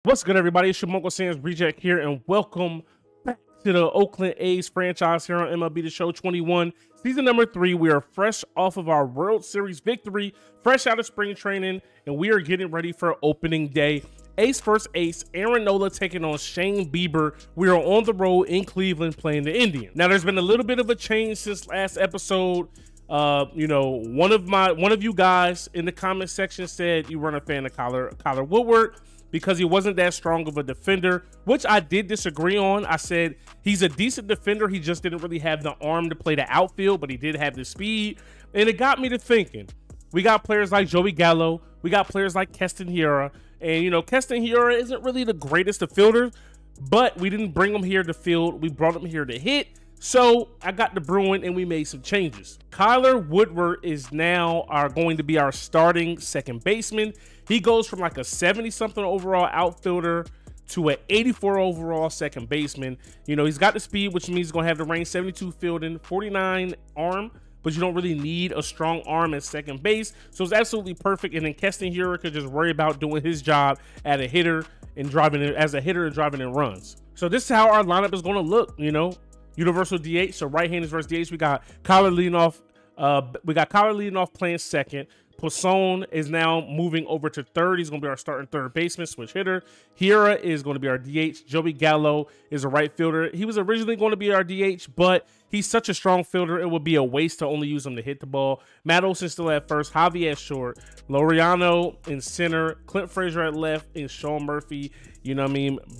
What's good, everybody? It's your UncleSamsReject here, and welcome back to the Oakland A's franchise here on MLB The Show 21, season number 3. We are fresh off of our World Series victory, fresh out of spring training, and we are getting ready for opening day. A's first ace, Aaron Nola, taking on Shane Bieber. We are on the road in Cleveland playing the Indians. Now, there's been a little bit of a change since last episode. One of you guys in the comment section said you weren't a fan of Kyler Woodward because he wasn't that strong of a defender, which I did disagree on. I said he's a decent defender. He just didn't really have the arm to play the outfield, but he did have the speed. And it got me to thinking. We got players like Joey Gallo. We got players like Keston Hiura. And, Keston Hiura isn't really the greatest of fielders, but we didn't bring him here to field. We brought him here to hit. So I got the brewing and we made some changes. Kyler Woodward is now going to be our starting second baseman. He goes from like a 70-something overall outfielder to an 84 overall second baseman. He's got the speed, which means he's going to have the range, 72 fielding, 49 arm, but you don't really need a strong arm at second base. So it's absolutely perfect. And then Keston Hiura could just worry about doing his job as a hitter and driving in runs. So this is how our lineup is going to look, Universal DH, so right-handers versus DH. We got Kyler leading off playing second. Poisson is now moving over to third. He's going to be our starting third baseman, switch hitter. Hiura is going to be our DH. Joey Gallo is a right fielder. He was originally going to be our DH, but he's such a strong fielder, it would be a waste to only use him to hit the ball. Matt Olson still at first, Javi at short, Laureano in center, Clint Frazier at left, and Sean Murphy,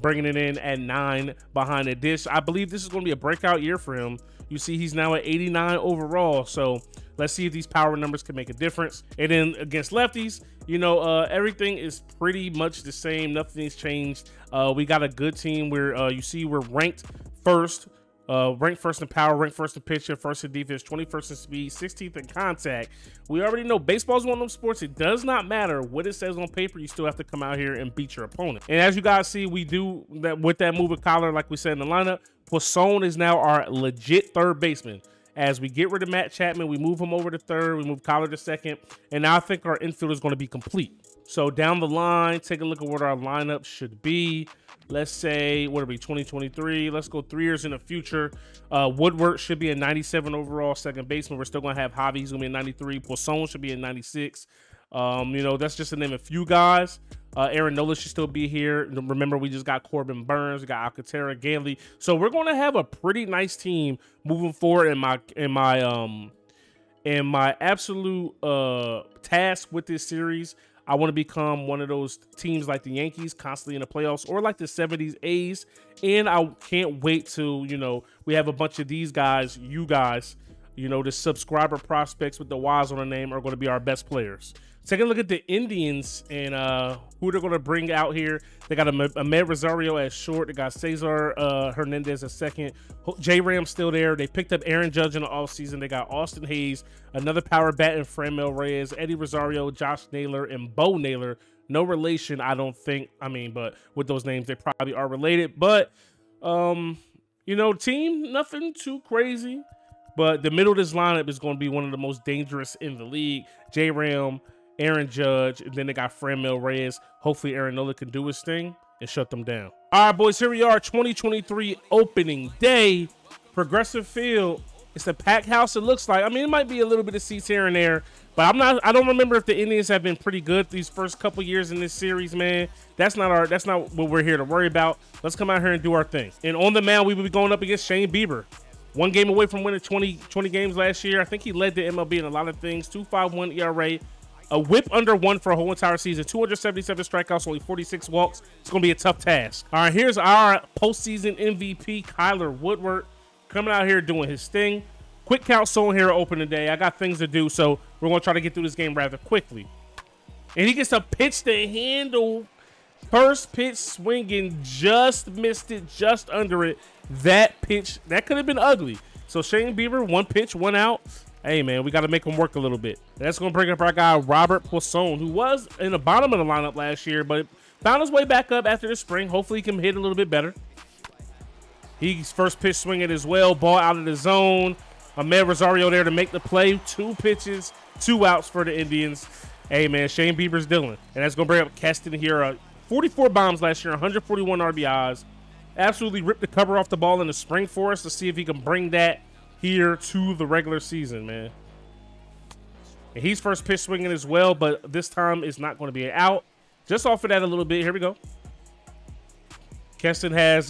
bringing it in at 9 behind the dish. I believe this is going to be a breakout year for him. You see he's now at 89 overall, so let's see if these power numbers can make a difference. And then against lefties, everything is pretty much the same. Nothing's changed. We got a good team where we're ranked first. Ranked first in power, ranked first in pitching, first in defense, 21st in speed, 16th in contact. We already know baseball is one of them sports. It does not matter what it says on paper. You still have to come out here and beat your opponent. And as you guys see, we do that with that move with Kyler, like we said in the lineup. Poisson is now our legit third baseman. As we get rid of Matt Chapman, we move him over to third, we move Kyler to second, and now I think our infield is going to be complete. So down the line, take a look at what our lineup should be. Let's say, what are we, 2023? Let's go 3 years in the future. Woodward should be a 97 overall second baseman. We're still going to have Javi. He's going to be a 93. Poisson should be a 96. That's just to name a few guys. Aaron Nola should still be here. Remember, we just got Corbin Burns, we got Alcantara, Ganley. So we're going to have a pretty nice team moving forward. In my absolute task with this series, I want to become one of those teams like the Yankees, constantly in the playoffs, or like the 70s A's. And I can't wait to, we have a bunch of these guys, you guys, the subscriber prospects with the Y's on the name are going to be our best players. Taking a look at the Indians and who they're going to bring out here. They got Ahmed Rosario at short. They got Cesar Hernandez at second. J-Ram's still there. They picked up Aaron Judge in the offseason. They got Austin Hayes, another power bat in Franmil Reyes, Eddie Rosario, Josh Naylor, and Bo Naylor. No relation, I don't think. But with those names, they probably are related. But, team, nothing too crazy. But the middle of this lineup is going to be one of the most dangerous in the league. J-Ram, Aaron Judge, and then they got Franmil Reyes. Hopefully Aaron Nola can do his thing and shut them down. All right, boys, here we are, 2023 opening day. Progressive Field. It's a packed house, it looks like. It might be a little bit of seats here and there, but I don't remember if the Indians have been pretty good these first couple years in this series, man. That's not what we're here to worry about. Let's come out here and do our thing. And on the mound, we will be going up against Shane Bieber. 1 game away from winning 20 games last year. I think he led the MLB in a lot of things. 2.51 ERA, a whip under 1 for a whole entire season, 277 strikeouts, only 46 walks. It's going to be a tough task. All right, here's our postseason MVP, Kyler Woodward, coming out here doing his thing. Quick count soul here open today. I got things to do, so we're going to try to get through this game rather quickly. And he gets a pitch to handle. First pitch swinging, just missed it, just under it. That pitch, that could have been ugly. So Shane Bieber, 1 pitch, 1 out. Hey, man, we got to make him work a little bit. That's going to bring up our guy, Robert Poisson, who was in the bottom of the lineup last year, but found his way back up after the spring. Hopefully he can hit a little bit better. He's first pitch swinging as well. Ball out of the zone. Ahmed Rosario there to make the play. 2 pitches, 2 outs for the Indians. Hey, man, Shane Bieber's dealing. And that's going to bring up Keston Hiura. 44 bombs last year, 141 RBIs. Absolutely ripped the cover off the ball in the spring for us to see if he can bring that here to the regular season, man. And he's first pitch swinging as well, but this time it's not going to be an out. Just off of that a little bit. Here we go. Keston hits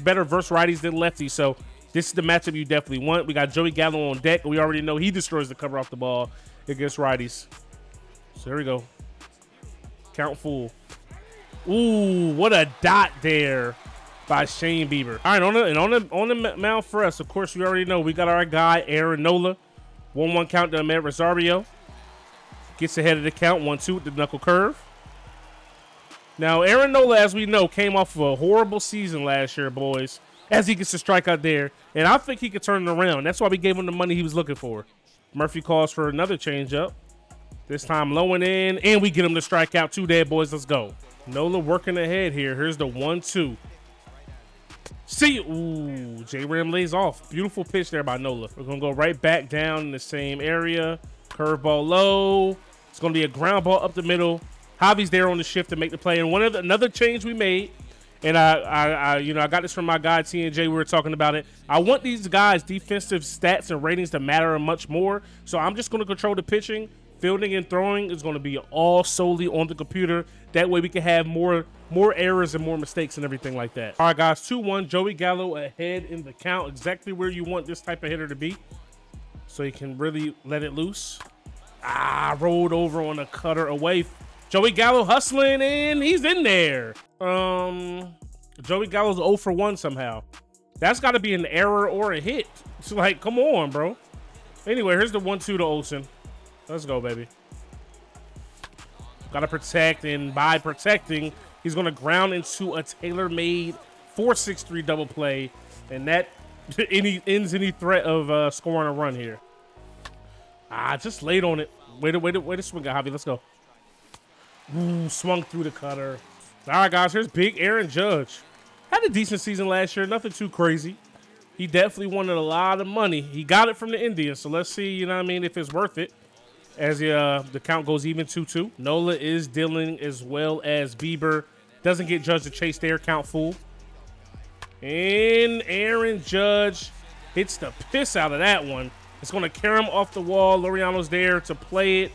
better versus righties than lefties, so this is the matchup you definitely want. We got Joey Gallo on deck. We already know he destroys the cover off the ball against righties. So here we go. Count full. Ooh, what a dot there by Shane Bieber. All right, on the mound for us, of course, we already know we got our guy Aaron Nola. 1-1 count to Amed Rosario. Gets ahead of the count, 1-2 with the knuckle curve. Now, Aaron Nola, as we know, came off of a horrible season last year, boys, as he gets a strikeout there. And I think he could turn it around. That's why we gave him the money he was looking for. Murphy calls for another changeup. This time low and in, and we get him to strike out. 2 dead, boys. Let's go. Nola working ahead here. Here's the 1-2. See, ooh, J-Ram lays off. Beautiful pitch there by Nola. We're going to go right back down in the same area. Curveball low. It's going to be a ground ball up the middle. Javi's there on the shift to make the play. And another change we made, and I got this from my guy TNJ. We were talking about it. I want these guys' defensive stats and ratings to matter much more. So I'm just going to control the pitching. Fielding and throwing is going to be all solely on the computer. That way we can have more errors and more mistakes and everything like that. All right, guys, 2-1. Joey Gallo ahead in the count, exactly where you want this type of hitter to be, so you can really let it loose. Rolled over on a cutter away. Joey Gallo hustling, and he's in there. Joey Gallo's 0 for 1 somehow. That's got to be an error or a hit. It's like, come on, bro. Anyway, here's the 1-2 to Olsen. Let's go, baby. Got to protect, and by protecting, he's going to ground into a tailor-made 4-6-3 double play, and that ends any threat of scoring a run here. Just laid on it. Way to swing it, Javi. Let's go. Ooh, swung through the cutter. All right, guys, here's big Aaron Judge. Had a decent season last year, nothing too crazy. He definitely wanted a lot of money. He got it from the Indians, so let's see, you know what I mean, if it's worth it. As the count goes even 2-2. Nola is dealing as well as Bieber. Doesn't get Judge to chase there, count full. And Aaron Judge hits the piss out of that one. It's going to carry him off the wall. Laureano's there to play it.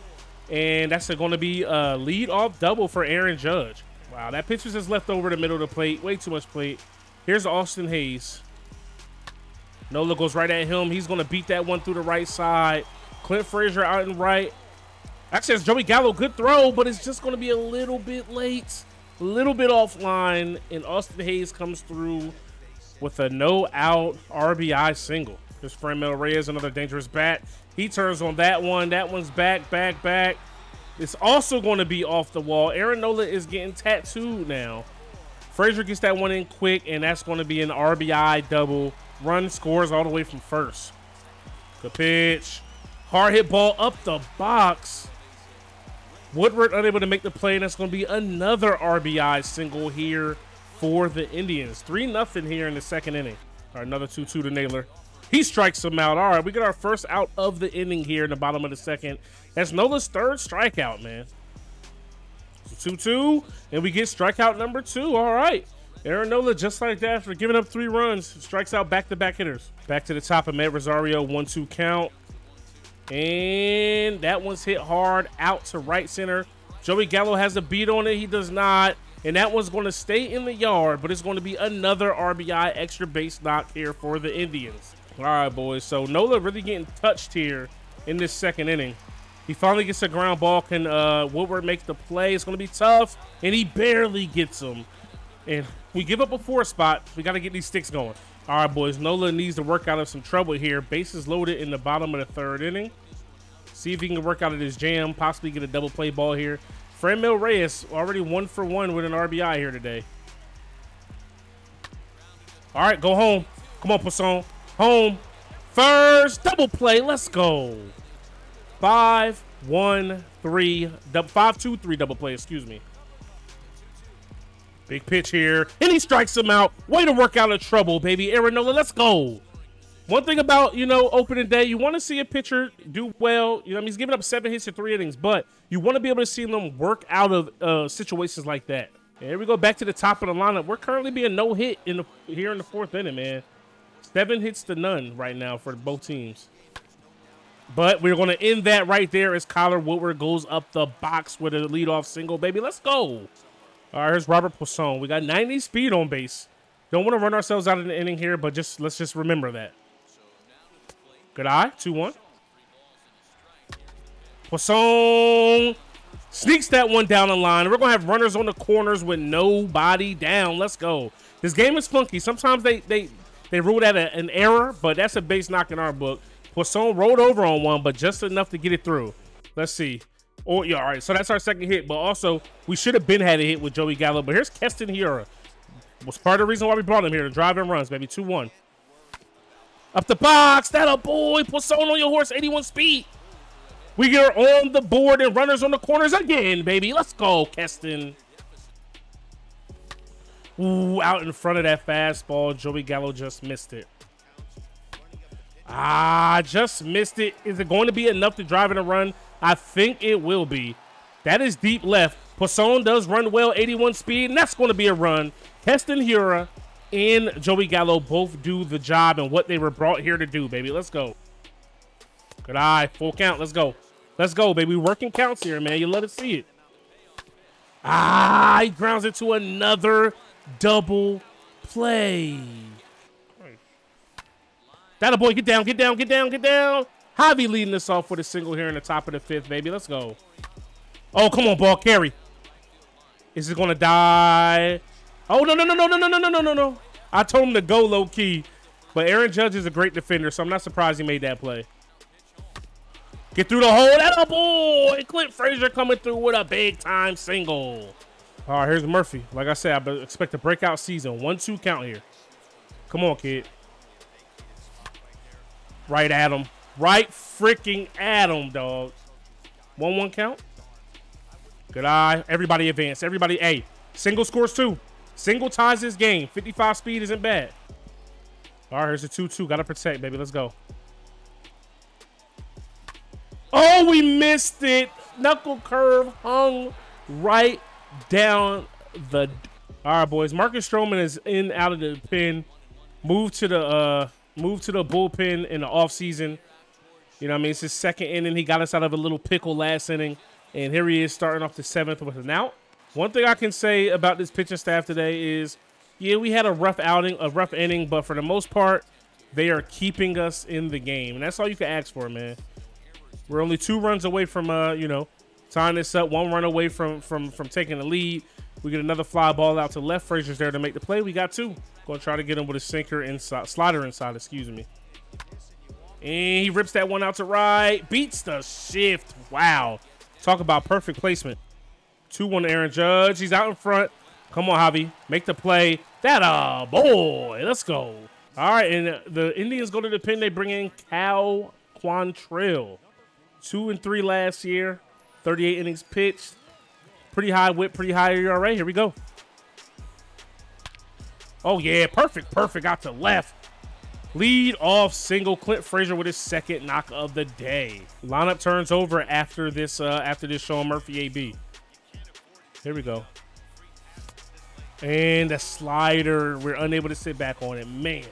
And that's going to be a lead-off double for Aaron Judge. Wow, that pitch was just left over the middle of the plate. Way too much plate. Here's Austin Hayes. Nola goes right at him. He's going to beat that one through the right side. Clint Frazier out and right. Actually, it's Joey Gallo. Good throw, but it's just going to be a little bit late. A little bit offline. And Austin Hayes comes through with a no-out RBI single. There's Franmil Reyes, another dangerous bat. He turns on that one. That one's back. It's also going to be off the wall. Aaron Nola is getting tattooed now. Frazier gets that one in quick, and that's going to be an RBI double. Run scores all the way from first. Good pitch. Hard hit ball up the box. Woodward unable to make the play, and that's going to be another RBI single here for the Indians. 3-0 here in the second inning. All right, another 2-2 to Naylor. He strikes him out. All right, we get our first out of the inning here in the bottom of the second. That's Nola's third strikeout, man. So 2-2, and we get strikeout number 2. All right. Aaron Nola, just like that, after giving up 3 runs, strikes out back-to-back hitters. Back to the top of Amed Rosario, 1-2 count. And that one's hit hard out to right center. Joey Gallo has a beat on it. He does not. And that one's going to stay in the yard, but it's going to be another RBI extra base knock here for the Indians. All right, boys. So Nola really getting touched here in this second inning. He finally gets a ground ball. Can Woodward make the play? It's going to be tough, and he barely gets him. And we give up a 4 spot. We got to get these sticks going. All right, boys. Nola needs to work out of some trouble here. Bases loaded in the bottom of the 3rd inning. See if he can work out of this jam, possibly get a double play ball here. Franmil Reyes already 1 for 1 with an RBI here today. All right, go home. Come on, Poisson. Home. First double play. Let's go. 5-1-3. 5-2-3 double play, excuse me. Big pitch here, and he strikes him out. Way to work out of trouble, baby. Aaron Nola, let's go. One thing about, you know, opening day, you want to see a pitcher do well. You know, I mean, he's giving up 7 hits in 3 innings, but you want to be able to see them work out of situations like that. And here we go back to the top of the lineup. We're currently being no hit here in the 4th inning, man. 7 hits to none right now for both teams. But we're going to end that right there as Kyler Woodward goes up the box with a leadoff single, baby. Let's go. All right, here's Robert Poisson. We got 90 speed on base. Don't want to run ourselves out of the inning here, but let's just remember that. Good eye, 2-1. Poisson sneaks that one down the line. We're going to have runners on the corners with nobody down. Let's go. This game is funky. Sometimes they rule that an error, but that's a base knock in our book. Poisson rolled over on one, but just enough to get it through. Let's see. Oh, yeah, all right. So that's our second hit, but also we should have had a hit with Joey Gallo. But here's Keston Hiura. Was part of the reason why we brought him here to drive in runs, baby. 2-1. Up the box. That a boy. Poisson on your horse. 81 speed. We get on the board and runners on the corners again, baby. Let's go, Keston. Ooh, out in front of that fastball. Joey Gallo just missed it. Just missed it. Is it going to be enough to drive in a run? I think it will be. That is deep left. Poisson does run well, 81 speed, and that's going to be a run. Keston Hiura and Joey Gallo both do the job and what they were brought here to do, baby. Let's go. Good eye. Full count. Let's go. Let's go, baby. Working counts here, man. You let us see it. He grounds into another double play. That a boy. Get down, get down, get down, get down. Javi leading us off with a single here in the top of the 5th, baby. Let's go. Oh, come on, ball carry. Is it going to die? Oh, no, no, no, no, no, no, no, no, no, no, no. I told him to go low key, but Aaron Judge is a great defender, so I'm not surprised he made that play. Get through the hole. That a boy. Clint Frazier coming through with a big-time single. All right, here's Murphy. Like I said, I expect a breakout season. 1-2 count here. Come on, kid. Right at him. Right freaking at him, dog. 1-1 count. Good eye. Everybody advance. Everybody, hey, single scores 2. Single ties this game. 55 speed isn't bad. All right, here's a 2-2. Got to protect, baby. Let's go. Oh, we missed it. Knuckle curve hung right down the... All right, boys. Marcus Stroman is out of the pen. Moved to the bullpen in the offseason. You know what I mean? It's his 2nd inning. He got us out of a little pickle last inning. And here he is starting off the 7th with an out. One thing I can say about this pitching staff today is, yeah, we had a rough inning, but for the most part, they are keeping us in the game. And that's all you can ask for, man. We're only 2 runs away from, you know, tying this up. 1 run away from taking the lead. We get another fly ball out to left. Frazier's there to make the play. We got 2. Going to try to get him with a sinker inside, slider inside, excuse me. And he rips that one out to right. Beats the shift. Wow. Talk about perfect placement. 2-1 Aaron Judge. He's out in front. Come on, Javi. Make the play. That a boy. Let's go. All right, and the Indians go to the pen. They bring in Cal Quantrill. 2-3 last year. 38 innings pitched. Pretty high whip, pretty high ERA. Here we go. Oh, yeah. Perfect, perfect. Out to left. Lead off single. Clint Frazier with his 2nd knock of the day. Lineup turns over after this Sean Murphy AB. Here we go. And the slider. We're unable to sit back on it. Man.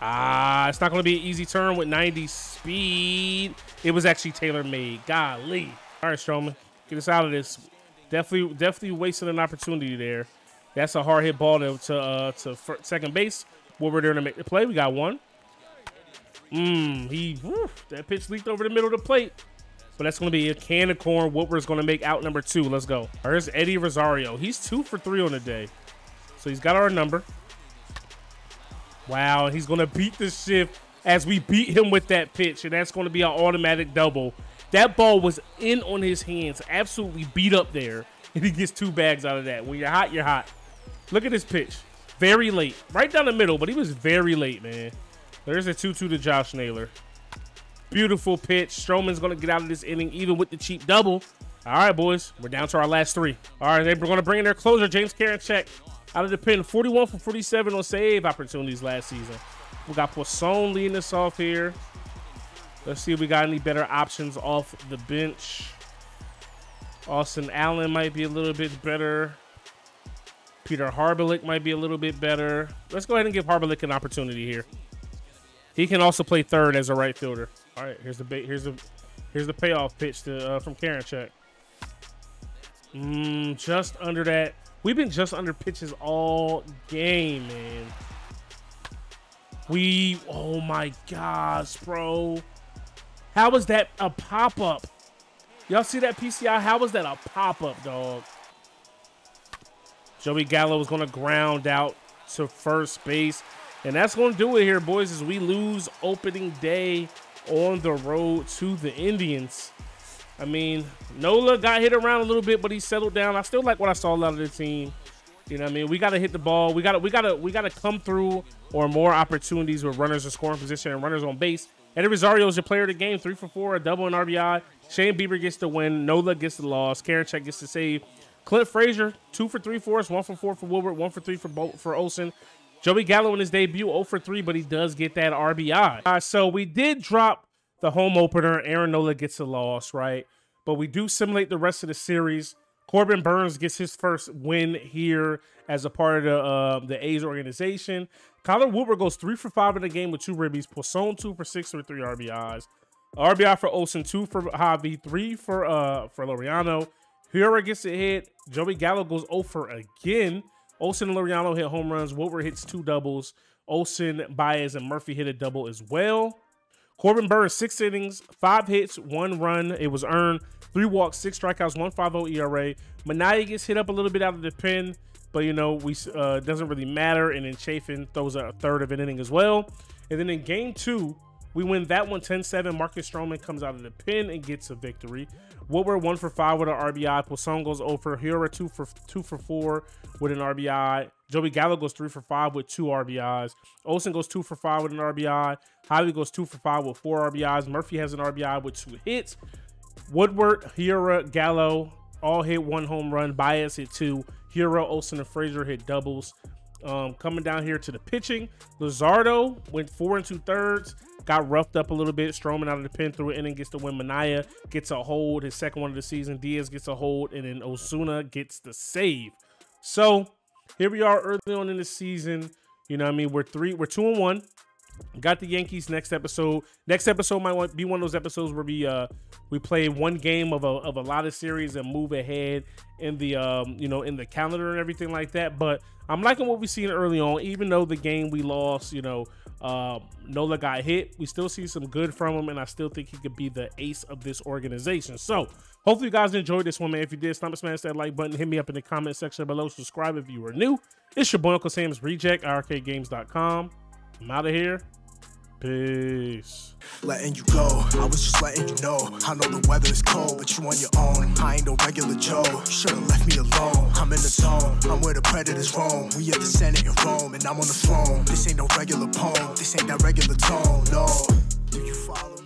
It's not going to be an easy turn with 90 speed. It was actually tailor-made. Golly. All right, Stroman. Get us out of this. Definitely wasted an opportunity there. That's a hard hit ball to second base. We're there to make the play. We got 1. That pitch leaked over the middle of the plate. But that's going to be a can of corn. Woodward's going to make out number 2. Let's go. There's Eddie Rosario. He's 2 for 3 on the day. So he's got our number. Wow, and he's going to beat the shift as we beat him with that pitch. And that's going to be an automatic double. That ball was in on his hands. Absolutely beat up there. And he gets 2 bags out of that. When you're hot, you're hot. Look at this pitch. Very late. Right down the middle, but he was very late, man. There's a 2-2 to Josh Naylor. Beautiful pitch. Stroman's going to get out of this inning even with the cheap double. All right, boys. We're down to our last 3. All right, they're going to bring in their closer, James Karinchak, out of the pen. 41 for 47 on save opportunities last season. We got Poisson leading us off here. Let's see if we got any better options off the bench. Austin Allen might be a little bit better. Peter Harbelik might be a little bit better. Let's go ahead and give Harbelik an opportunity here. He can also play third as a right fielder. All right, here's the payoff pitch to from Karinchak. Just under that. We've been just under pitches all game, man. Oh my gosh, bro. How was that a pop-up? Y'all see that PCI? How was that a pop-up, dog? Joey Gallo was going to ground out to first base. And that's going to do it here, boys, as we lose opening day on the road to the Indians. I mean, Nola got hit around a little bit, but he settled down. I still like what I saw out of the team. You know what I mean? We got to hit the ball. We got to come through or more opportunities with runners in scoring position and runners on base. Eddie Rosario is your player of the game, 3 for 4, a double and RBI. Shane Bieber gets the win. Nola gets the loss. Karinchak gets the save. Clint Frazier, 2 for 3 for us, 1 for 4 for Wilbert, 1 for 3 for Olsen. Joey Gallo in his debut, 0 for 3, but he does get that RBI. So we did drop the home opener. Aaron Nola gets a loss, right? But we do simulate the rest of the series. Corbin Burns gets his first win here as a part of the A's organization. Kyler Wilbur goes 3 for 5 in the game with 2 ribbies. Poisson 2 for 6 with 3 RBIs. RBI for Olsen, 2 for Javi, 3 for Laureano. Hiura gets a hit. Joey Gallo goes 0 for again. Olsen and Laureano hit home runs. Wilbur hits 2 doubles. Olsen, Baez, and Murphy hit a double as well. Corbin Burns, 6 innings, 5 hits, 1 run. It was earned. 3 walks, 6 strikeouts, 1.50 ERA. Manaya gets hit up a little bit out of the pen, but, you know, doesn't really matter. And then Chafin throws a third of an inning as well. And then in game 2, we win that one 10-7. Marcus Stroman comes out of the pen and gets a victory. Wilbur 1 for 5 with an RBI. Poisson goes 0 for. Hiura 2 for 4 with an RBI. Joey Gallo goes 3 for 5 with 2 RBIs. Olsen goes 2 for 5 with an RBI. Javi goes 2 for 5 with 4 RBIs. Murphy has an RBI with 2 hits. Woodward, Hiura, Gallo all hit 1 home run. Baez hit 2. Hiura, Olsen, and Frazier hit doubles. Coming down here to the pitching, Luzardo went 4 2/3. Got roughed up a little bit. Stroman out of the pen through an inning, gets the win. Manaya gets a hold, his second one of the season. Diaz gets a hold, and then Osuna gets the save. So here we are early on in the season. You know what I mean? We're 2-1. Got the Yankees next episode. Next episode might be one of those episodes where we play one game of a lot of series and move ahead in the in the calendar and everything like that. But I'm liking what we've seen early on. Even though the game we lost, Nola got hit, we still see some good from him, and I still think he could be the ace of this organization. So hopefully you guys enjoyed this one, man. If you did, smash that like button, hit me up in the comment section below, subscribe if you are new. It's your boy UncleSamsReject, irkgames.com. I'm out of here. Peace. Letting you go, I was just letting you know. I know the weather is cold, but you on your own. I ain't no regular Joe, you should've left me alone. I'm in the zone, I'm where the predators roam. We at the Senate in Rome, and I'm on the throne. This ain't no regular poem, this ain't that regular tone, no. Do you follow?